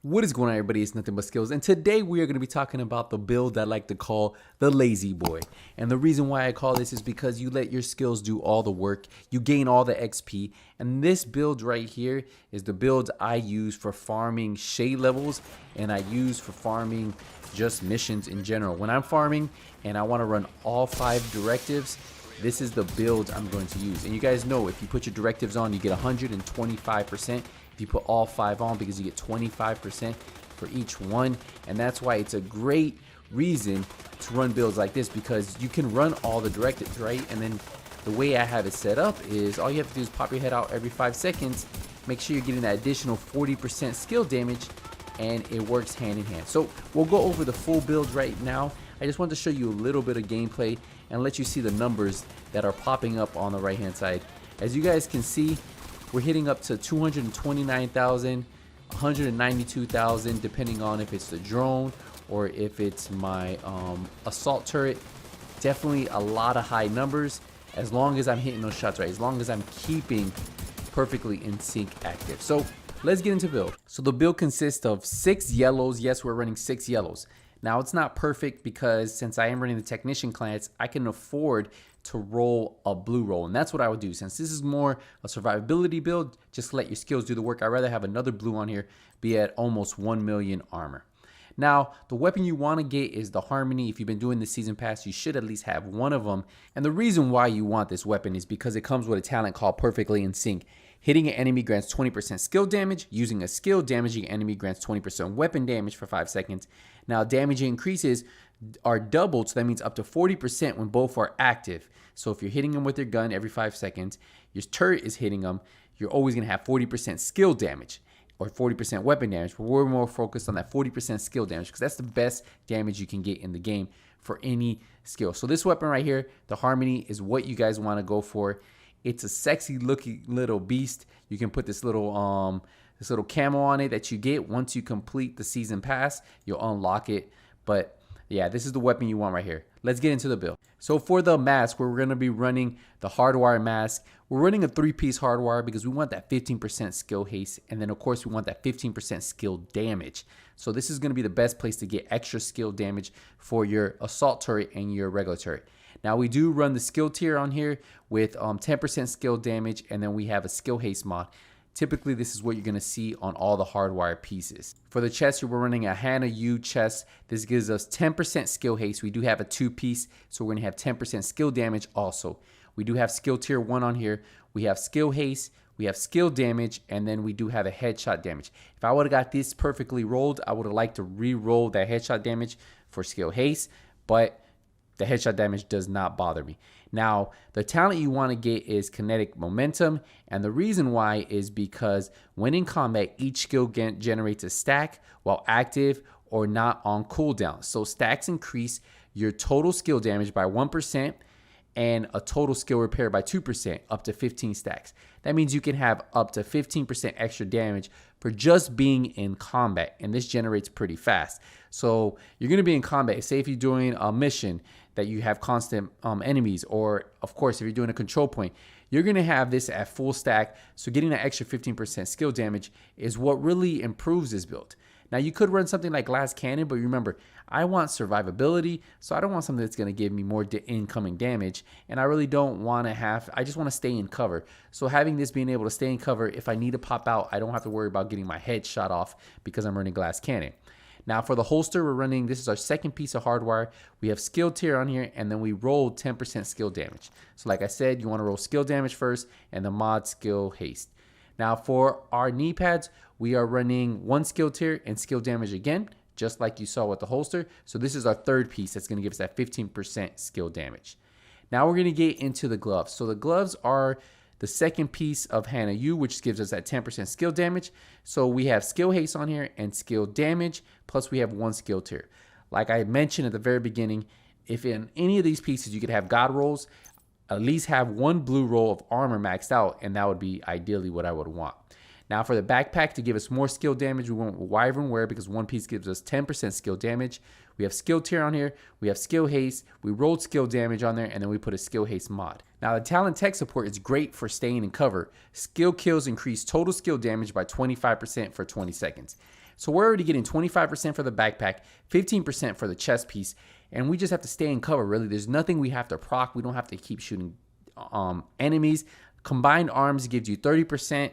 What is going on, everybody? It's Nothing But Skills, and today we are going to be talking about the build I like to call the lazy boy. And the reason why I call this is because you let your skills do all the work, you gain all the XP, and this build right here is the build I use for farming shade levels, and I use for farming just missions in general. When I'm farming and I want to run all 5 directives, this is the build I'm going to use. And you guys know if you put your directives on, you get 125%. If you put all 5 on, because you get 25% for each one. And that's why it's a great reason to run builds like this, because you can run all the directives, right? And then the way I have it set up is all you have to do is pop your head out every 5 seconds, make sure you're getting that additional 40% skill damage, and it works hand in hand. So we'll go over the full build right now. I just wanted to show you a little bit of gameplay and let you see the numbers that are popping up on the right hand side. As you guys can see, we're hitting up to 229,000, 192,000, depending on if it's the drone or if it's my assault turret. Definitely a lot of high numbers as long as I'm hitting those shots right, as long as I'm keeping perfectly in sync active. So let's get into build. So the build consists of 6 yellows. Yes, we're running 6 yellows. Now it's not perfect because since I am running the technician class, I can afford to roll a blue roll, and that's what I would do. Since this is more a survivability build, just let your skills do the work. I'd rather have another blue on here, be at almost 1 million armor. Now, the weapon you want to get is the Harmony. If you've been doing the season pass, you should at least have one of them. And the reason why you want this weapon is because it comes with a talent called Perfectly in Sync. Hitting an enemy grants 20% skill damage. Using a skill, damaging enemy grants 20% weapon damage for 5 seconds. Now, damage increases are doubled, so that means up to 40% when both are active. So if you're hitting them with your gun every 5 seconds, your turret is hitting them, you're always going to have 40% skill damage or 40% weapon damage. But we're more focused on that 40% skill damage because that's the best damage you can get in the game for any skill. So this weapon right here, the Harmony, is what you guys want to go for. It's a sexy looking little beast. You can put this little camo on it that you get once you complete the season pass. You'll unlock it. But yeah, this is the weapon you want right here. Let's get into the build. So for the mask, we're going to be running the hardwire mask. We're running a 3-piece hardwire because we want that 15% skill haste. And then of course we want that 15% skill damage. So this is going to be the best place to get extra skill damage for your assault turret and your regular turret. Now we do run the skill tier on here with 10% skill damage, and then we have a skill haste mod. Typically, this is what you're going to see on all the hardwire pieces. For the chest, we're running a Hannah U chest. This gives us 10% skill haste. We do have a 2-piece, so we're going to have 10% skill damage also. We do have skill tier 1 on here. We have skill haste, we have skill damage, and then we do have a headshot damage. If I would have got this perfectly rolled, I would have liked to re-roll that headshot damage for skill haste, but the headshot damage does not bother me. Now, the talent you want to get is kinetic momentum, and the reason why is because when in combat, each skill generates a stack while active or not on cooldown. So stacks increase your total skill damage by 1% and a total skill repair by 2%, up to 15 stacks. That means you can have up to 15% extra damage for just being in combat, and this generates pretty fast. So you're going to be in combat. Say if you're doing a mission that you have constant enemies, or of course if you're doing a control point, you're going to have this at full stack. So getting that extra 15% skill damage is what really improves this build. Now you could run something like glass cannon, but remember, I want survivability, so I don't want something that's going to give me more incoming damage, and I really don't want to I just want to stay in cover. So having this being able to stay in cover, if I need to pop out, I don't have to worry about getting my head shot off because I'm running glass cannon. Now for the holster, we're running, this is our 2nd piece of hardwire. We have skill tier on here, and then we roll 10% skill damage. So like I said, you want to roll skill damage first and the mod skill haste. Now for our knee pads, we are running 1 skill tier and skill damage again, just like you saw with the holster. So this is our 3rd piece that's going to give us that 15% skill damage. Now we're going to get into the gloves. So the gloves are the 2nd piece of Hannah U, which gives us that 10% skill damage. So we have skill haste on here and skill damage, plus we have 1 skill tier. Like I mentioned at the very beginning, if in any of these pieces you could have God rolls, at least have 1 blue roll of armor maxed out, and that would be ideally what I would want. Now for the backpack, to give us more skill damage, we went with Wyvern Wear because 1 piece gives us 10% skill damage. We have skill tier on here, we have skill haste, we rolled skill damage on there, and then we put a skill haste mod. Now the talent tech support is great for staying in cover. Skill kills increase total skill damage by 25% for 20 seconds. So we're already getting 25% for the backpack, 15% for the chest piece, and we just have to stay in cover, really. There's nothing we have to proc. We don't have to keep shooting enemies. Combined arms gives you 30%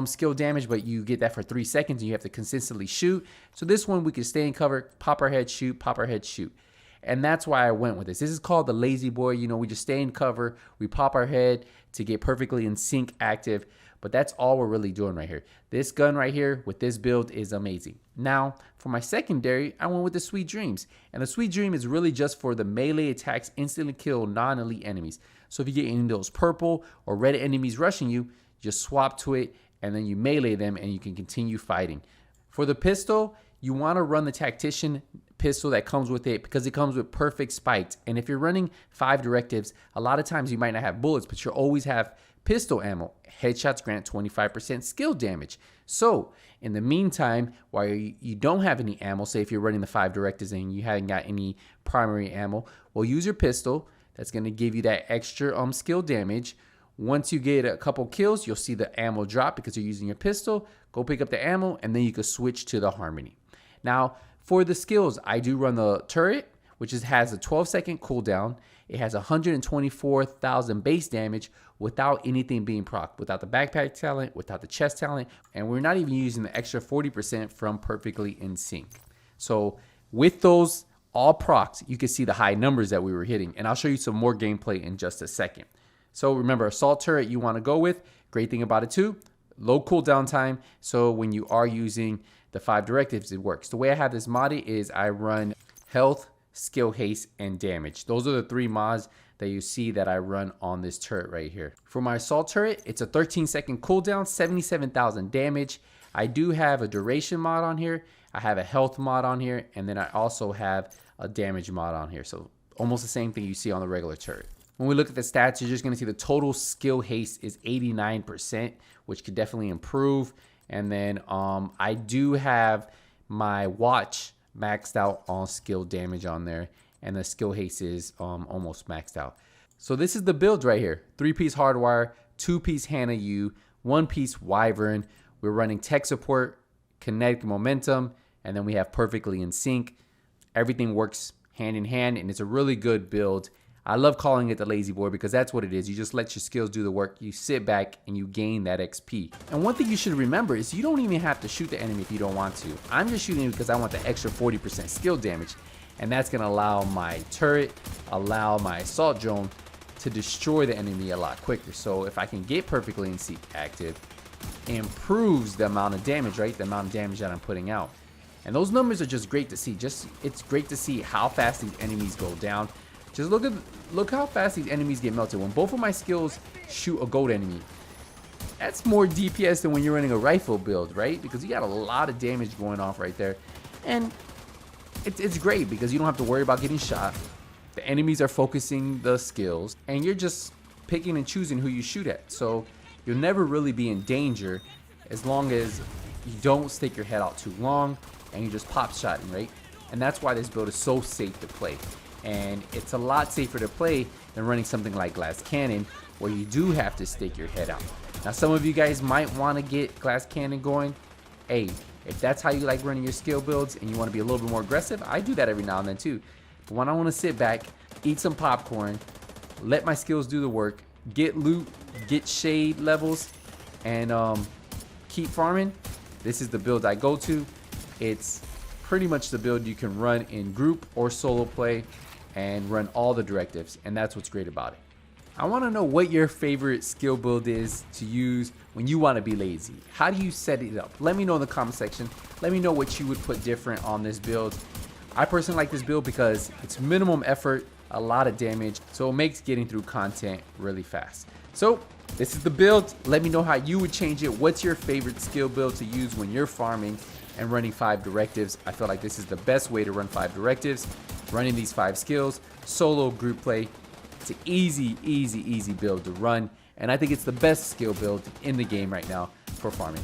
skill damage, but you get that for 3 seconds and you have to consistently shoot. So this one we can stay in cover, pop our head, shoot, pop our head, shoot. And that's why I went with this. This is called the lazy boy. You know, we just stay in cover, we pop our head to get perfectly in sync active, but that's all we're really doing right here. This gun right here with this build is amazing. Now, for my secondary, I went with the Sweet Dreams. And the Sweet Dream is really just for the melee attacks, instantly kill non-elite enemies. So if you get any of those purple or red enemies rushing you, just swap to it and then you melee them and you can continue fighting. For the pistol, you want to run the Tactician pistol that comes with it because it comes with perfect spikes. And if you're running 5 directives, a lot of times you might not have bullets, but you'll always have pistol ammo. Headshots grant 25% skill damage. So in the meantime, while you don't have any ammo, say if you're running the 5 directives and you haven't got any primary ammo, well, use your pistol. That's going to give you that extra skill damage. Once you get a couple kills, you'll see the ammo drop because you're using your pistol. Go pick up the ammo and then you can switch to the Harmony. Now, for the skills, I do run the turret, which has a 12-second cooldown. It has 124,000 base damage without anything being proc, without the backpack talent, without the chest talent, and we're not even using the extra 40% from Perfectly in Sync. So with those all procs, you can see the high numbers that we were hitting, and I'll show you some more gameplay in just a second. So remember, assault turret you want to go with. Great thing about it too, low cooldown time. So when you are using the 5 directives, it works. The way I have this modded is I run health, skill, haste, and damage. Those are the 3 mods that you see that I run on this turret right here. For my assault turret, it's a 13-second cooldown, 77,000 damage. I do have a duration mod on here. I have a health mod on here, and then I also have a damage mod on here. So almost the same thing you see on the regular turret. When we look at the stats, you're just going to see the total skill haste is 89%, which could definitely improve. And then I do have my watch maxed out on skill damage on there, and the skill haste is almost maxed out. So this is the build right here: 3-piece hardwire, 2-piece Hannah U, 1-piece Wyvern. We're running tech support, kinetic momentum, and then we have Perfectly in Sync. Everything works hand in hand, and it's a really good build. I love calling it the lazy boy because that's what it is. You just let your skills do the work. You sit back and you gain that XP. And one thing you should remember is you don't even have to shoot the enemy if you don't want to. I'm just shooting because I want the extra 40% skill damage. And that's going to allow my turret, allow my assault drone to destroy the enemy a lot quicker. So if I can get Perfectly in Sync active, it improves the amount of damage, right? The amount of damage that I'm putting out. And those numbers are just great to see. It's great to see how fast these enemies go down. Just look how fast these enemies get melted. When both of my skills shoot a gold enemy, that's more DPS than when you're running a rifle build, right? Because you got a lot of damage going off right there. And it's great because you don't have to worry about getting shot. The enemies are focusing the skills, and you're just picking and choosing who you shoot at. So you'll never really be in danger as long as you don't stick your head out too long and you just pop shotting, right? And that's why this build is so safe to play. And it's a lot safer to play than running something like Glass Cannon, where you do have to stick your head out. Now, some of you guys might want to get Glass Cannon going. Hey, if that's how you like running your skill builds and you want to be a little bit more aggressive, I do that every now and then too. But when I want to sit back, eat some popcorn, let my skills do the work, get loot, get shade levels, and keep farming, this is the build I go to. It's pretty much the build you can run in group or solo play and run all the directives, and that's what's great about it. I want to know what your favorite skill build is to use when you want to be lazy. How do you set it up? Let me know in the comment section. Let me know what you would put different on this build. I personally like this build because it's minimum effort, a lot of damage, so it makes getting through content really fast. So this is the build. Let me know how you would change it. What's your favorite skill build to use when you're farming and running 5 directives? I feel like this is the best way to run 5 directives, running these 5 skills, solo, group play. It's an easy build to run, and I think it's the best skill build in the game right now for farming.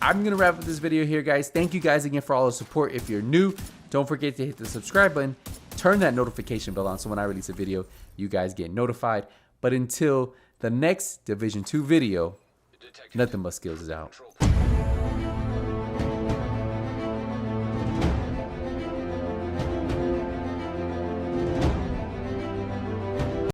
I'm gonna wrap up this video here, guys. Thank you guys again for all the support. If you're new, don't forget to hit the subscribe button, turn that notification bell on so when I release a video, you guys get notified. But until the next Division 2 video, Nothing But Skills is out.